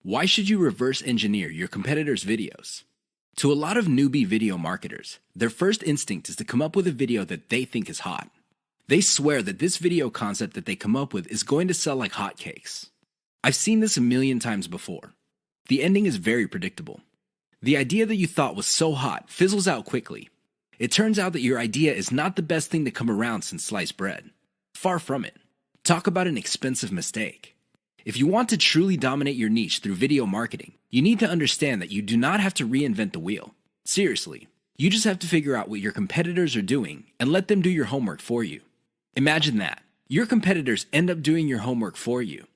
Why should you reverse engineer your competitors' videos? To a lot of newbie video marketers, their first instinct is to come up with a video that they think is hot. They swear that this video concept that they come up with is going to sell like hotcakes. I've seen this a million times before. The ending is very predictable. The idea that you thought was so hot fizzles out quickly. It turns out that your idea is not the best thing to come around since sliced bread. Far from it. Talk about an expensive mistake. If you want to truly dominate your niche through video marketing, you need to understand that you do not have to reinvent the wheel. Seriously, you just have to figure out what your competitors are doing and let them do your homework for you. Imagine that. Your competitors end up doing your homework for you.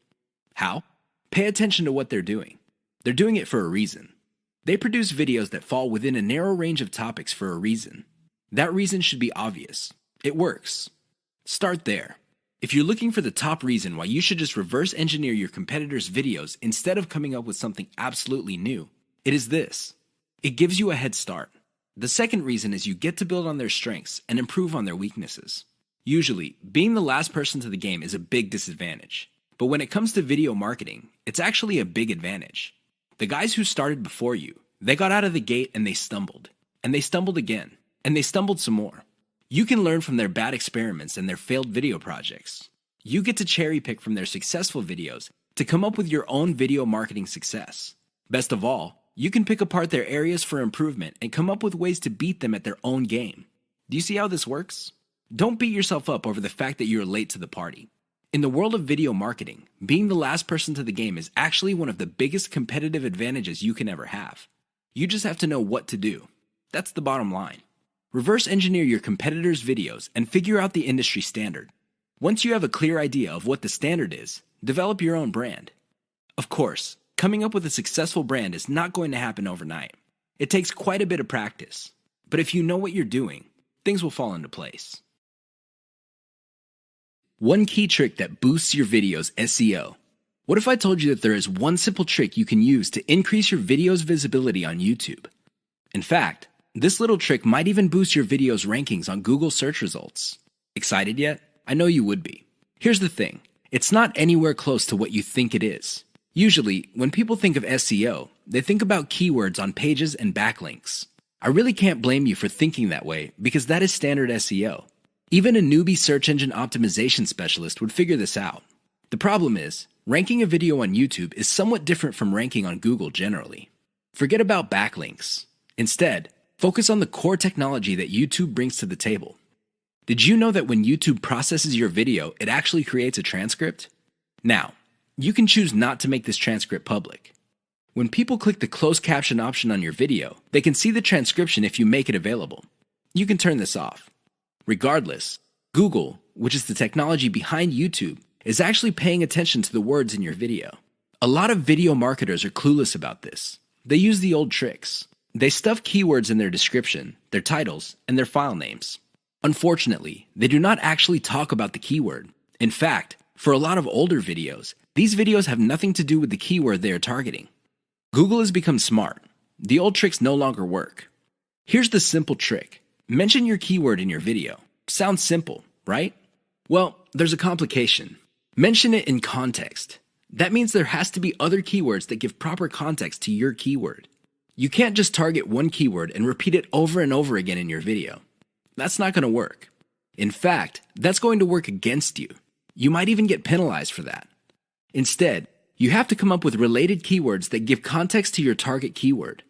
How? Pay attention to what they're doing. They're doing it for a reason. They produce videos that fall within a narrow range of topics for a reason. That reason should be obvious. It works. Start there. If you're looking for the top reason why you should just reverse engineer your competitors' videos instead of coming up with something absolutely new, it is this. It gives you a head start. The second reason is you get to build on their strengths and improve on their weaknesses. Usually, being the last person to the game is a big disadvantage. But when it comes to video marketing, it's actually a big advantage. The guys who started before you, they got out of the gate and they stumbled. And they stumbled again. And they stumbled some more. You can learn from their bad experiments and their failed video projects. You get to cherry pick from their successful videos to come up with your own video marketing success. Best of all, you can pick apart their areas for improvement and come up with ways to beat them at their own game. Do you see how this works? Don't beat yourself up over the fact that you're late to the party. In the world of video marketing, being the last person to the game is actually one of the biggest competitive advantages you can ever have. You just have to know what to do. That's the bottom line. Reverse engineer your competitors' videos and figure out the industry standard. Once you have a clear idea of what the standard is, develop your own brand. Of course, coming up with a successful brand is not going to happen overnight. It takes quite a bit of practice. But if you know what you're doing, things will fall into place. One key trick that boosts your video's SEO. What if I told you that there is one simple trick you can use to increase your video's visibility on YouTube? In fact, this little trick might even boost your video's rankings on Google search results. Excited yet? I know you would be. Here's the thing. It's not anywhere close to what you think it is. Usually, when people think of SEO, they think about keywords on pages and backlinks. I really can't blame you for thinking that way because that is standard SEO. Even a newbie search engine optimization specialist would figure this out. The problem is, ranking a video on YouTube is somewhat different from ranking on Google generally. Forget about backlinks. Instead, focus on the core technology that YouTube brings to the table. Did you know that when YouTube processes your video, it actually creates a transcript? Now, you can choose not to make this transcript public. When people click the closed caption option on your video, they can see the transcription if you make it available. You can turn this off. Regardless, Google, which is the technology behind YouTube, is actually paying attention to the words in your video. A lot of video marketers are clueless about this. They use the old tricks. They stuff keywords in their description, their titles, and their file names. Unfortunately, they do not actually talk about the keyword. In fact, for a lot of older videos, these videos have nothing to do with the keyword they are targeting. Google has become smart. The old tricks no longer work. Here's the simple trick. Mention your keyword in your video. Sounds simple, right? Well, there's a complication. Mention it in context. That means there has to be other keywords that give proper context to your keyword. You can't just target one keyword and repeat it over and over again in your video. That's not going to work. In fact, that's going to work against you. You might even get penalized for that. Instead, you have to come up with related keywords that give context to your target keyword.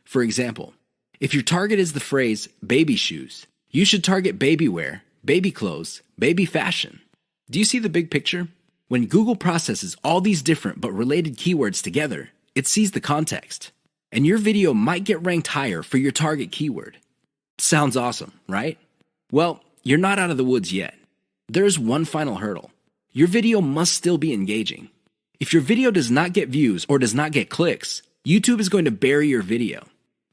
For example, if your target is the phrase baby shoes, you should target baby wear, baby clothes, baby fashion. Do you see the big picture? When Google processes all these different but related keywords together, it sees the context. And your video might get ranked higher for your target keyword. Sounds awesome, right? Well, you're not out of the woods yet. There's one final hurdle. Your video must still be engaging. If your video does not get views or does not get clicks, YouTube is going to bury your video.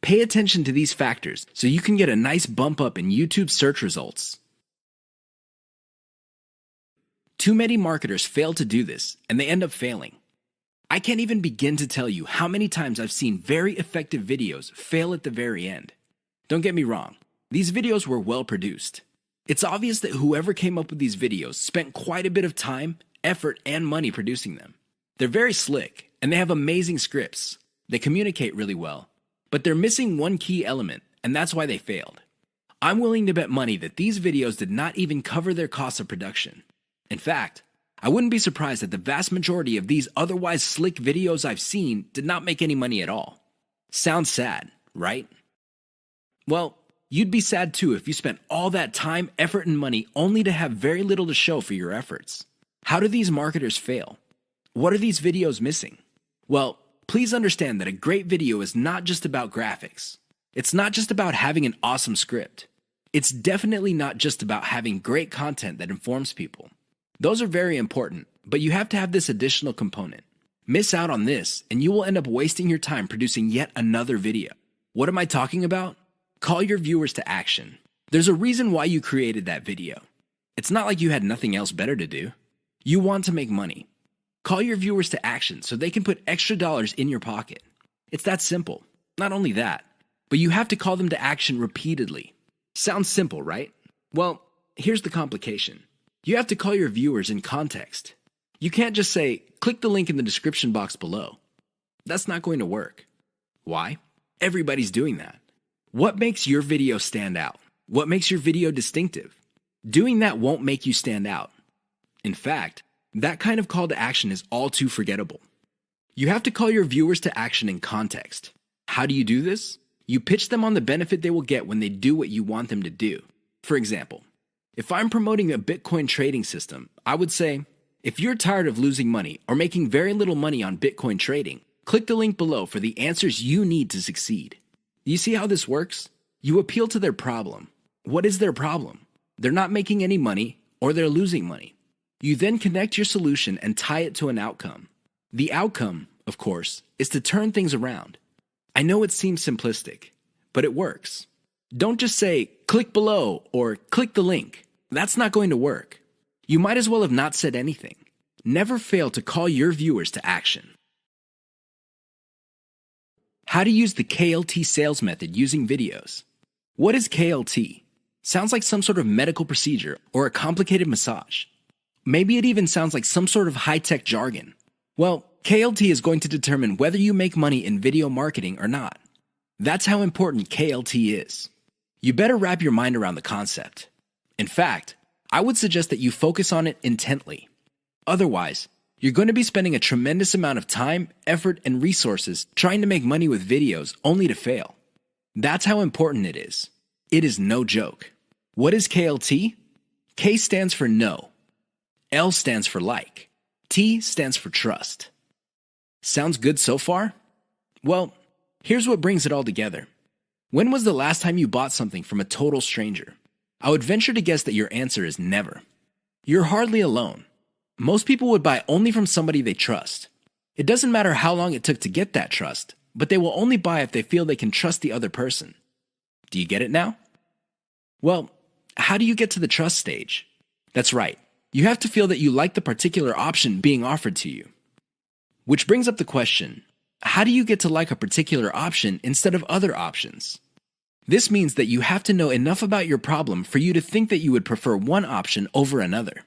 Pay attention to these factors so you can get a nice bump up in YouTube search results. Too many marketers fail to do this, and they end up failing. I can't even begin to tell you how many times I've seen very effective videos fail at the very end. Don't get me wrong, these videos were well produced. It's obvious that whoever came up with these videos spent quite a bit of time, effort, and money producing them. They're very slick, and they have amazing scripts. They communicate really well, but they're missing one key element, and that's why they failed. I'm willing to bet money that these videos did not even cover their cost of production. In fact, I wouldn't be surprised that the vast majority of these otherwise slick videos I've seen did not make any money at all. Sounds sad, right? Well, you'd be sad too if you spent all that time, effort, and money only to have very little to show for your efforts. How do these marketers fail? What are these videos missing? Well, please understand that a great video is not just about graphics. It's not just about having an awesome script. It's definitely not just about having great content that informs people. Those are very important, but you have to have this additional component. Miss out on this, and you will end up wasting your time producing yet another video. What am I talking about? Call your viewers to action. There's a reason why you created that video. It's not like you had nothing else better to do. You want to make money. Call your viewers to action so they can put extra dollars in your pocket. It's that simple. Not only that, but you have to call them to action repeatedly. Sounds simple, right? Well, here's the complication. You have to call your viewers in context. You can't just say, click the link in the description box below. That's not going to work. Why? Everybody's doing that. What makes your video stand out? What makes your video distinctive? Doing that won't make you stand out. In fact, that kind of call to action is all too forgettable. You have to call your viewers to action in context. How do you do this? You pitch them on the benefit they will get when they do what you want them to do. For example, if I'm promoting a Bitcoin trading system, I would say, if you're tired of losing money or making very little money on Bitcoin trading, click the link below for the answers you need to succeed. You see how this works? You appeal to their problem. What is their problem? They're not making any money or they're losing money. You then connect your solution and tie it to an outcome. The outcome, of course, is to turn things around. I know it seems simplistic, but it works. Don't just say, click below or click the link. That's not going to work. You might as well have not said anything. Never fail to call your viewers to action. How to use the KLT sales method using videos. What is KLT? Sounds like some sort of medical procedure or a complicated massage. Maybe it even sounds like some sort of high-tech jargon. Well, KLT is going to determine whether you make money in video marketing or not. That's how important KLT is. You better wrap your mind around the concept. In fact, I would suggest that you focus on it intently. Otherwise, you're going to be spending a tremendous amount of time, effort, and resources trying to make money with videos only to fail. That's how important it is. It is no joke. What is KLT? K stands for no. L stands for like. T stands for trust. Sounds good so far? Well, here's what brings it all together. When was the last time you bought something from a total stranger? I would venture to guess that your answer is never. You're hardly alone. Most people would buy only from somebody they trust. It doesn't matter how long it took to get that trust, but they will only buy if they feel they can trust the other person. Do you get it now? Well, how do you get to the trust stage? That's right. You have to feel that you like the particular option being offered to you. Which brings up the question, how do you get to like a particular option instead of other options? This means that you have to know enough about your problem for you to think that you would prefer one option over another.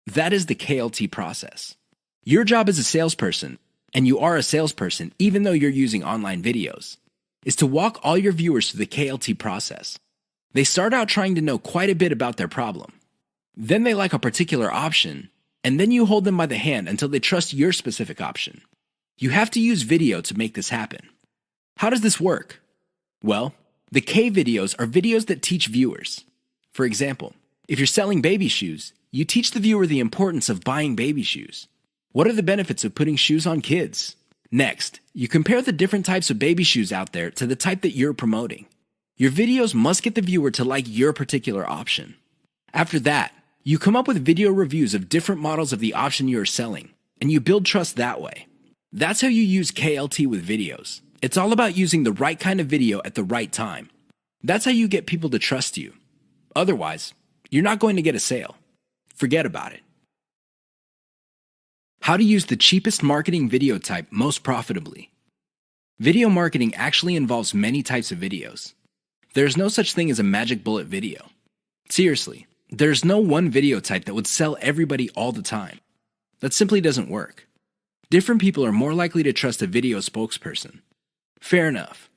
That is the KLT process. Your job as a salesperson, and you are a salesperson even though you're using online videos, is to walk all your viewers through the KLT process. They start out trying to know quite a bit about their problem. Then they like a particular option, and then you hold them by the hand until they trust your specific option. You have to use video to make this happen. How does this work? Well, the K videos are videos that teach viewers. For example, if you're selling baby shoes, you teach the viewer the importance of buying baby shoes. What are the benefits of putting shoes on kids? Next, you compare the different types of baby shoes out there to the type that you're promoting. Your videos must get the viewer to like your particular option. After that, you come up with video reviews of different models of the option you are selling, and you build trust that way. That's how you use KLT with videos. It's all about using the right kind of video at the right time. That's how you get people to trust you. Otherwise, you're not going to get a sale. Forget about it. How to use the cheapest marketing video type most profitably. Video marketing actually involves many types of videos. There's no such thing as a magic bullet video. Seriously, there's no one video type that would sell everybody all the time. That simply doesn't work. Different people are more likely to trust a video spokesperson. Fair enough.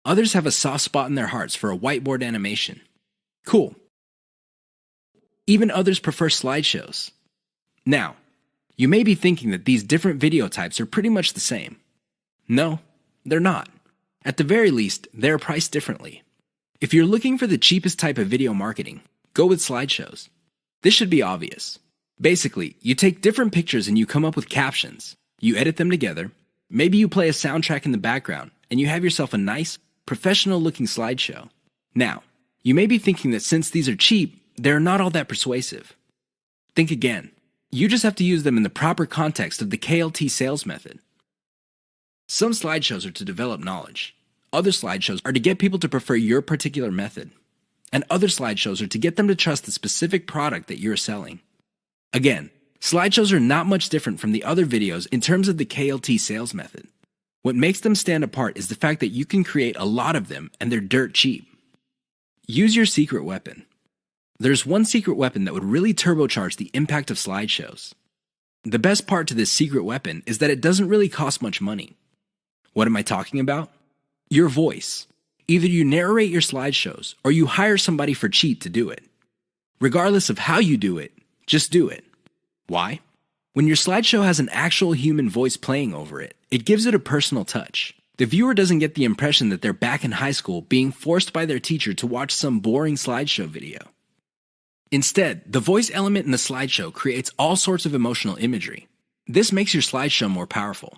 Others have a soft spot in their hearts for a whiteboard animation. Cool. Even others prefer slideshows. Now, you may be thinking that these different video types are pretty much the same. No, they're not. At the very least, they're priced differently. If you're looking for the cheapest type of video marketing, go with slideshows. This should be obvious. Basically, you take different pictures and you come up with captions. You edit them together. Maybe you play a soundtrack in the background, and you have yourself a nice, professional-looking slideshow. Now, you may be thinking that since these are cheap, they're not all that persuasive. Think again. You just have to use them in the proper context of the KLT sales method. Some slideshows are to develop knowledge. Other slideshows are to get people to prefer your particular method. And other slideshows are to get them to trust the specific product that you're selling. Again, slideshows are not much different from the other videos in terms of the KLT sales method. What makes them stand apart is the fact that you can create a lot of them and they're dirt cheap. Use your secret weapon. There's one secret weapon that would really turbocharge the impact of slideshows. The best part to this secret weapon is that it doesn't really cost much money. What am I talking about? Your voice. Either you narrate your slideshows or you hire somebody for cheap to do it. Regardless of how you do it, just do it. Why? When your slideshow has an actual human voice playing over it, it gives it a personal touch. The viewer doesn't get the impression that they're back in high school being forced by their teacher to watch some boring slideshow video. Instead, the voice element in the slideshow creates all sorts of emotional imagery. This makes your slideshow more powerful.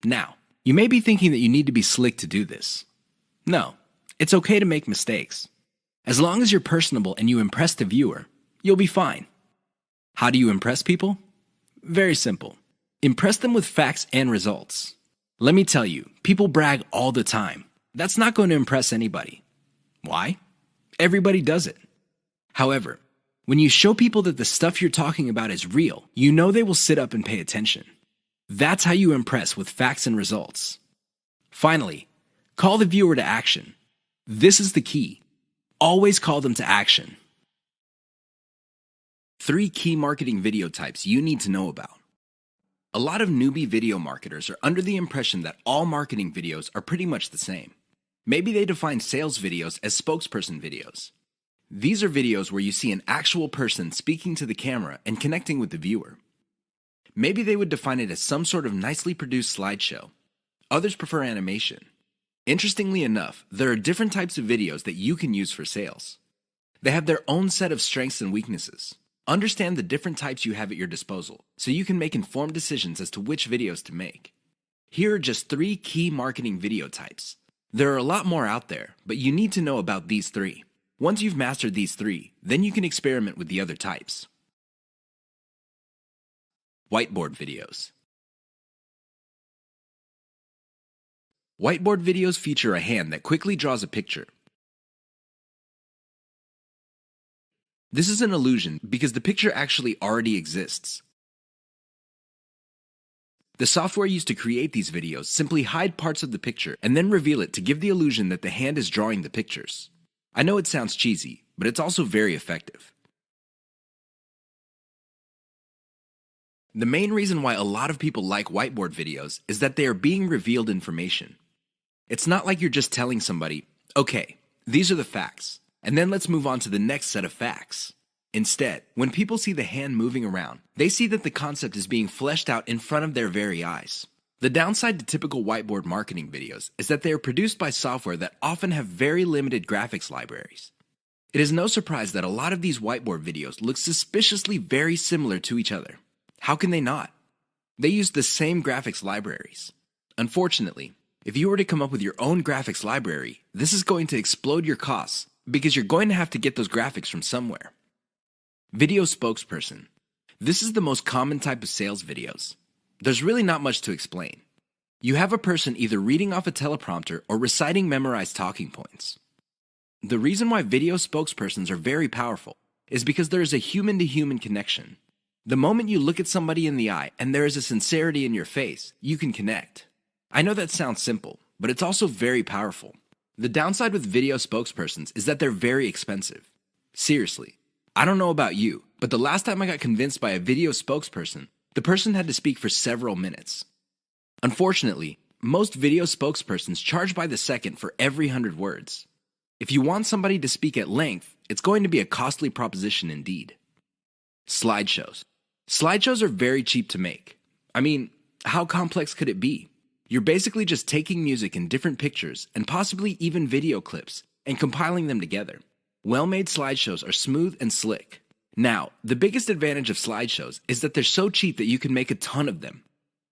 Now, you may be thinking that you need to be slick to do this. No, it's okay to make mistakes. As long as you're personable and you impress the viewer, you'll be fine. How do you impress people? Very simple. Impress them with facts and results. Let me tell you, people brag all the time. That's not going to impress anybody. Why? Everybody does it. However, when you show people that the stuff you're talking about is real, you know they will sit up and pay attention. That's how you impress with facts and results. Finally, call the viewer to action. This is the key. Always call them to action. 3 key marketing video types you need to know about. A lot of newbie video marketers are under the impression that all marketing videos are pretty much the same. Maybe they define sales videos as spokesperson videos. These are videos where you see an actual person speaking to the camera and connecting with the viewer. Maybe they would define it as some sort of nicely produced slideshow. Others prefer animation. Interestingly enough, there are different types of videos that you can use for sales. They have their own set of strengths and weaknesses. Understand the different types you have at your disposal so you can make informed decisions as to which videos to make. Here are just 3 key marketing video types. There are a lot more out there, but you need to know about these 3. Once you've mastered these 3, then you can experiment with the other types. Whiteboard videos. Whiteboard videos feature a hand that quickly draws a picture. This is an illusion because the picture actually already exists. The software used to create these videos simply hide parts of the picture and then reveal it to give the illusion that the hand is drawing the pictures. I know it sounds cheesy, but it's also very effective. The main reason why a lot of people like whiteboard videos is that they are being revealed information. It's not like you're just telling somebody, okay, these are the facts, and then let's move on to the next set of facts. Instead, when people see the hand moving around, they see that the concept is being fleshed out in front of their very eyes. The downside to typical whiteboard marketing videos is that they are produced by software that often have very limited graphics libraries. It is no surprise that a lot of these whiteboard videos look suspiciously very similar to each other. How can they not? They use the same graphics libraries. Unfortunately, if you were to come up with your own graphics library, this is going to explode your costs because you're going to have to get those graphics from somewhere. Video spokesperson. This is the most common type of sales videos. There's really not much to explain. You have a person either reading off a teleprompter or reciting memorized talking points. The reason why video spokespersons are very powerful is because there is a human-to-human connection. The moment you look at somebody in the eye and there is a sincerity in your face, you can connect. I know that sounds simple, but it's also very powerful. The downside with video spokespersons is that they're very expensive. Seriously, I don't know about you, but the last time I got convinced by a video spokesperson, The person had to speak for several minutes. Unfortunately, most video spokespersons charge by the second for every 100 words. If you want somebody to speak at length, it's going to be a costly proposition indeed. Slideshows. Slideshows are very cheap to make. I mean, how complex could it be? You're basically just taking music in different pictures and possibly even video clips and compiling them together. Well-made slideshows are smooth and slick. Now, the biggest advantage of slideshows is that they're so cheap that you can make a ton of them.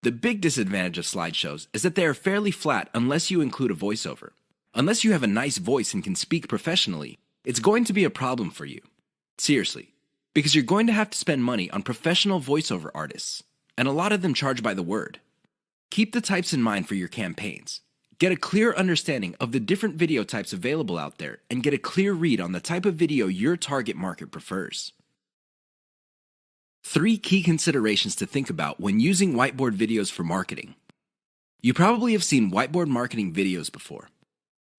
The big disadvantage of slideshows is that they are fairly flat unless you include a voiceover. Unless you have a nice voice and can speak professionally, it's going to be a problem for you. Seriously, because you're going to have to spend money on professional voiceover artists, and a lot of them charge by the word. Keep the types in mind for your campaigns. Get a clear understanding of the different video types available out there and get a clear read on the type of video your target market prefers. 3 key considerations to think about when using whiteboard videos for marketing. You probably have seen whiteboard marketing videos before.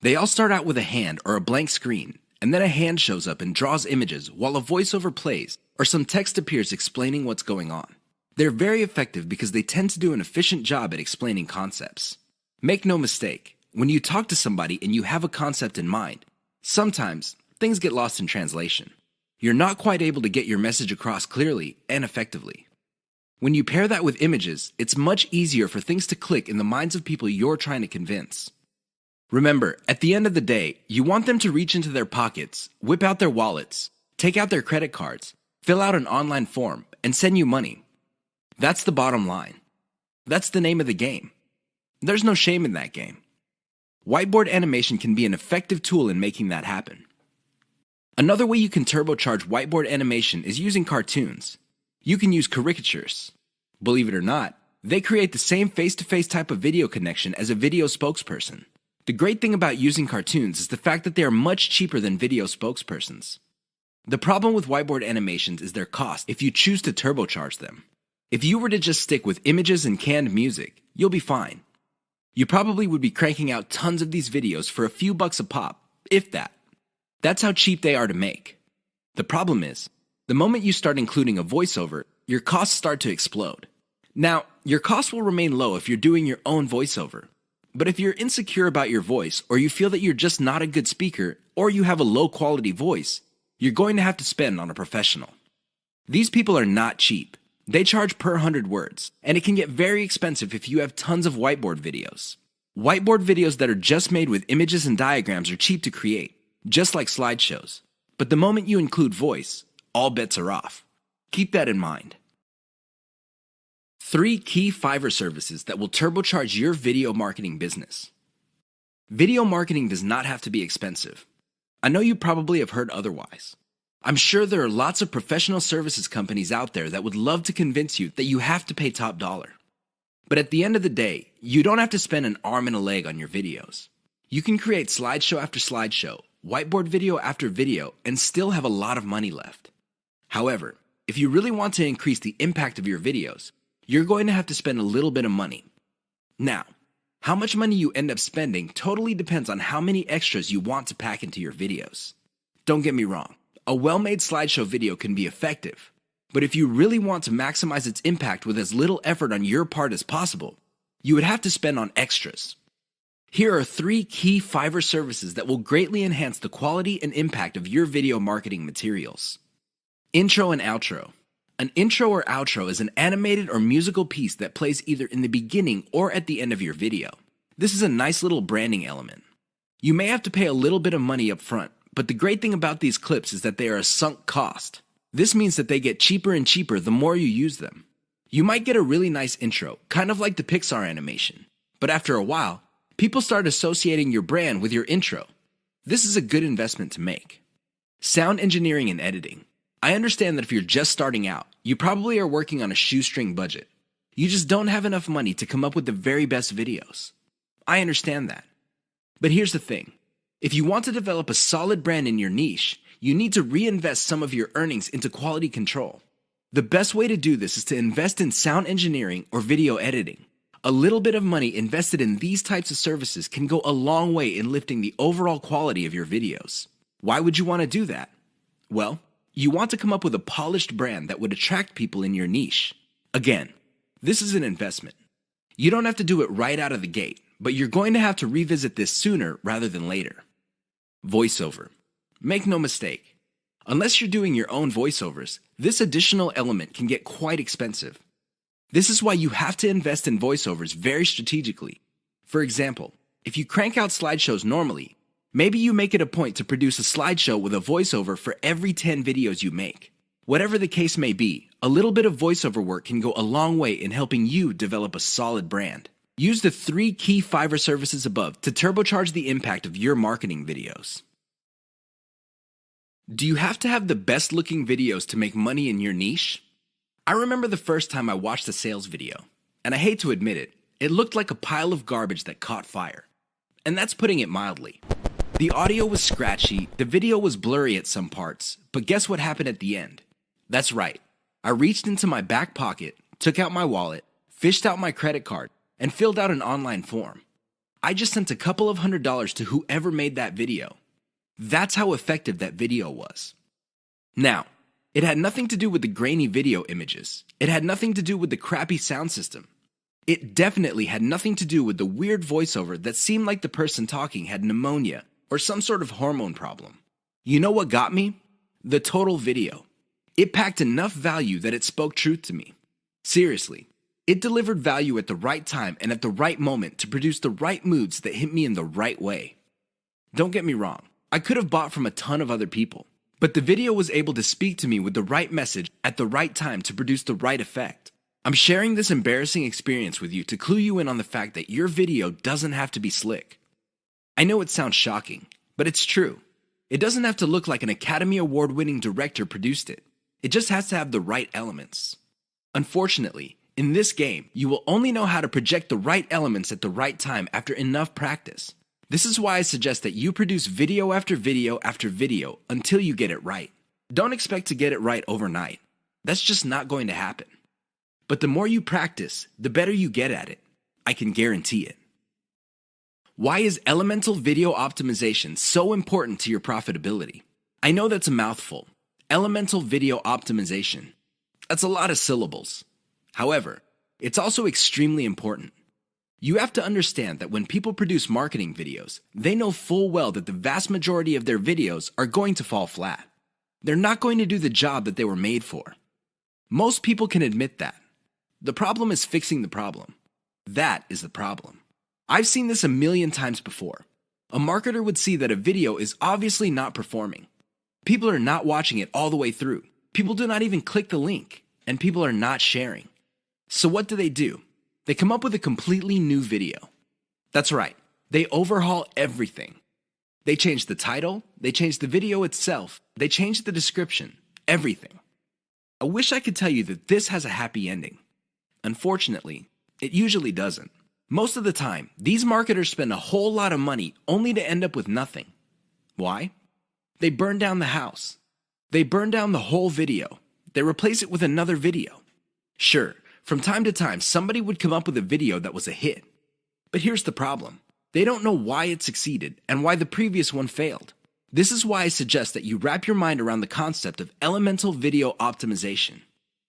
They all start out with a hand or a blank screen, and then a hand shows up and draws images while a voiceover plays or some text appears explaining what's going on. They're very effective because they tend to do an efficient job at explaining concepts. Make no mistake, when you talk to somebody and you have a concept in mind, sometimes things get lost in translation. You're not quite able to get your message across clearly and effectively. When you pair that with images, it's much easier for things to click in the minds of people you're trying to convince. Remember, at the end of the day, you want them to reach into their pockets, whip out their wallets, take out their credit cards, fill out an online form, and send you money. That's the bottom line. That's the name of the game. There's no shame in that game. Whiteboard animation can be an effective tool in making that happen. Another way you can turbocharge whiteboard animation is using cartoons. You can use caricatures. Believe it or not, they create the same face-to-face type of video connection as a video spokesperson. The great thing about using cartoons is the fact that they are much cheaper than video spokespersons. The problem with whiteboard animations is their cost if you choose to turbocharge them. If you were to just stick with images and canned music, you'll be fine. You probably would be cranking out tons of these videos for a few bucks a pop, if that. That's how cheap they are to make. The problem is, the moment you start including a voiceover, your costs start to explode. Now, your costs will remain low if you're doing your own voiceover. But if you're insecure about your voice, or you feel that you're just not a good speaker, or you have a low-quality voice, you're going to have to spend on a professional. These people are not cheap. They charge per 100 words, and it can get very expensive if you have tons of whiteboard videos. Whiteboard videos that are just made with images and diagrams are cheap to create, just like slideshows. But the moment you include voice, all bets are off. Keep that in mind. 3 key Fiverr services that will turbocharge your video marketing business. Video marketing does not have to be expensive. I know you probably have heard otherwise. I'm sure there are lots of professional services companies out there that would love to convince you that you have to pay top dollar. But at the end of the day, you don't have to spend an arm and a leg on your videos. You can create slideshow after slideshow, whiteboard video after video, and still have a lot of money left. However, if you really want to increase the impact of your videos, you're going to have to spend a little bit of money. Now, how much money you end up spending totally depends on how many extras you want to pack into your videos. Don't get me wrong. A well-made slideshow video can be effective, but if you really want to maximize its impact with as little effort on your part as possible, you would have to spend on extras. Here are 3 key Fiverr services that will greatly enhance the quality and impact of your video marketing materials. Intro and outro. An intro or outro is an animated or musical piece that plays either in the beginning or at the end of your video. This is a nice little branding element. You may have to pay a little bit of money up front, but the great thing about these clips is that they are a sunk cost. This means that they get cheaper and cheaper the more you use them. You might get a really nice intro, kind of like the Pixar animation, but after a while, people start associating your brand with your intro. This is a good investment to make. Sound engineering and editing. I understand that if you're just starting out, you probably are working on a shoestring budget. You just don't have enough money to come up with the very best videos. I understand that. But here's the thing. If you want to develop a solid brand in your niche, you need to reinvest some of your earnings into quality control. The best way to do this is to invest in sound engineering or video editing. A little bit of money invested in these types of services can go a long way in lifting the overall quality of your videos. Why would you want to do that? Well, you want to come up with a polished brand that would attract people in your niche. Again, this is an investment. You don't have to do it right out of the gate, but you're going to have to revisit this sooner rather than later. Voiceover. Make no mistake. Unless you're doing your own voiceovers, this additional element can get quite expensive. This is why you have to invest in voiceovers very strategically. For example, if you crank out slideshows normally, maybe you make it a point to produce a slideshow with a voiceover for every 10 videos you make. Whatever the case may be, a little bit of voiceover work can go a long way in helping you develop a solid brand. Use the 3 key Fiverr services above to turbocharge the impact of your marketing videos. Do you have to have the best looking videos to make money in your niche? I remember the first time I watched a sales video, and I hate to admit it, it looked like a pile of garbage that caught fire. And that's putting it mildly. The audio was scratchy, the video was blurry at some parts, but guess what happened at the end? That's right. I reached into my back pocket, took out my wallet, fished out my credit card, and filled out an online form. I just sent a couple of $100s to whoever made that video. That's how effective that video was. Now, it had nothing to do with the grainy video images. It had nothing to do with the crappy sound system. It definitely had nothing to do with the weird voiceover that seemed like the person talking had pneumonia or some sort of hormone problem. You know what got me? The total video. It packed enough value that it spoke truth to me. Seriously, it delivered value at the right time and at the right moment to produce the right moods that hit me in the right way. Don't get me wrong, I could have bought from a ton of other people, but the video was able to speak to me with the right message at the right time to produce the right effect. I'm sharing this embarrassing experience with you to clue you in on the fact that your video doesn't have to be slick. I know it sounds shocking, but it's true. It doesn't have to look like an Academy Award-winning director produced it. It just has to have the right elements. Unfortunately, in this game, you will only know how to project the right elements at the right time after enough practice. This is why I suggest that you produce video after video after video until you get it right. Don't expect to get it right overnight. That's just not going to happen. But the more you practice, the better you get at it. I can guarantee it. Why is elemental video optimization so important to your profitability? I know that's a mouthful. Elemental video optimization. That's a lot of syllables. However, it's also extremely important. You have to understand that when people produce marketing videos, they know full well that the vast majority of their videos are going to fall flat. They're not going to do the job that they were made for. Most people can admit that. The problem is fixing the problem. That is the problem. I've seen this a million times before. A marketer would see that a video is obviously not performing. People are not watching it all the way through. People do not even click the link, and people are not sharing. So what do? They come up with a completely new video. That's right, they overhaul everything. They change the title, they change the video itself, they change the description, everything. I wish I could tell you that this has a happy ending. Unfortunately, it usually doesn't. Most of the time, these marketers spend a whole lot of money only to end up with nothing. Why? They burn down the house. They burn down the whole video. They replace it with another video. Sure, from time to time, somebody would come up with a video that was a hit. But here's the problem. They don't know why it succeeded and why the previous one failed. This is why I suggest that you wrap your mind around the concept of elemental video optimization.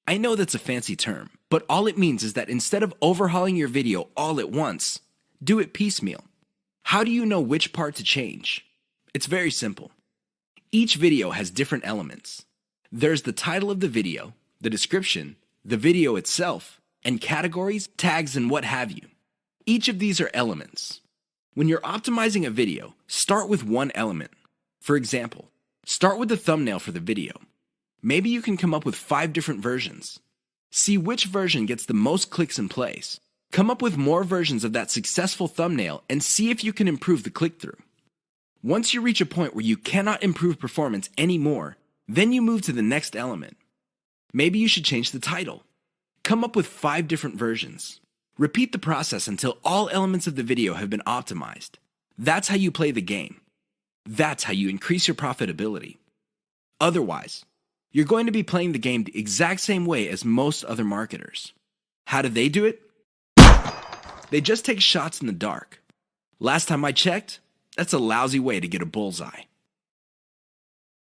I know that's a fancy term, but all it means is that instead of overhauling your video all at once, do it piecemeal. How do you know which part to change? It's very simple. Each video has different elements. There's the title of the video, the description, the video itself, and categories, tags, and what have you. Each of these are elements. When you're optimizing a video, start with one element. For example, start with the thumbnail for the video. Maybe you can come up with 5 different versions. See which version gets the most clicks and plays. Come up with more versions of that successful thumbnail and see if you can improve the click-through. Once you reach a point where you cannot improve performance anymore, then you move to the next element. Maybe you should change the title. Come up with 5 different versions. Repeat the process until all elements of the video have been optimized. That's how you play the game. That's how you increase your profitability. Otherwise, you're going to be playing the game the exact same way as most other marketers. How do they do it? They just take shots in the dark. Last time I checked, that's a lousy way to get a bullseye.